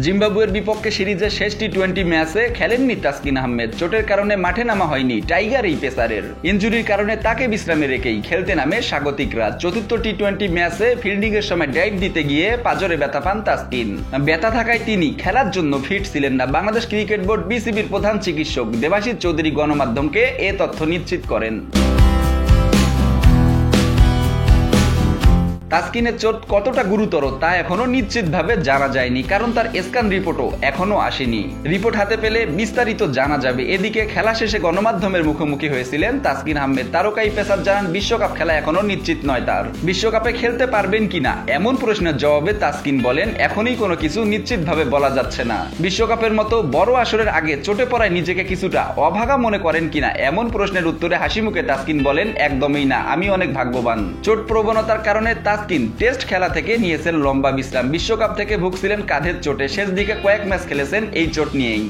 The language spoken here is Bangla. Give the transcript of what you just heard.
জিম্বাবুয়ের বিপক্ষে সিরিজের শেষ টি-20 ম্যাচে খেলেননি তাসকিন আহমেদ। চোটের কারণে মাঠে নামা হয়নি টাইগার এই পেসারের। ইনজুরির কারণে তাকে বিশ্রামে রেখেই খেলতে নামে স্বাগতিকরা। চতুর্থ টি-20 ম্যাচে ফিল্ডিং এর সময় ড্রাইভ দিতে গিয়ে পাজরে ব্যথা পান তাসকিন। ব্যথা থাকায় তিনি খেলার জন্য ফিট ছিলেন না। বাংলাদেশ ক্রিকেট বোর্ড বিসিবির প্রধান চিকিৎসক দেবাশিস চৌধুরী গণমাধ্যমকে এ তথ্য নিশ্চিত করেন। তাসকিনের চোট কতটা গুরুতর তা এখনো নিশ্চিতভাবে জানা যায়নি, কারণ তার স্ক্যান রিপোর্টও এখনো আসেনি। রিপোর্ট হাতে পেলে বিস্তারিত জানা যাবে। এদিকে খেলা শেষে গণমাধ্যমের মুখোমুখি হয়েছিলেন তাসকিন আহমেদ। তারকাই পেসার জানান বিশ্বকাপ খেলা এখনো নিশ্চিত নয় তার। বিশ্বকাপে খেলতে পারবেন কিনা এমন প্রশ্নের জবাবে তাসকিন বলেন, এখনই কোনো কিছু নিশ্চিতভাবে বলা যাচ্ছে না। বিশ্বকাপের মতো বড় আসরের আগে চোটে পড়ায় নিজেকে কিছুটা অভাগা মনে করেন কিনা এমন প্রশ্নের উত্তরে হাসি মুখে তাসকিন বলেন, একদমই না, আমি অনেক ভাগ্যবান। চোট প্রবণতার কারণে তাসকিন টেস্ট খেলা থেকে নিয়েছেন লম্বা বিশ্রাম। বিশ্বকাপ থেকে ভুগছিলেন কাঁধের চোটে। শেষ দিকে কয়েক ম্যাচ খেলেছেন এই চোট নিয়েই।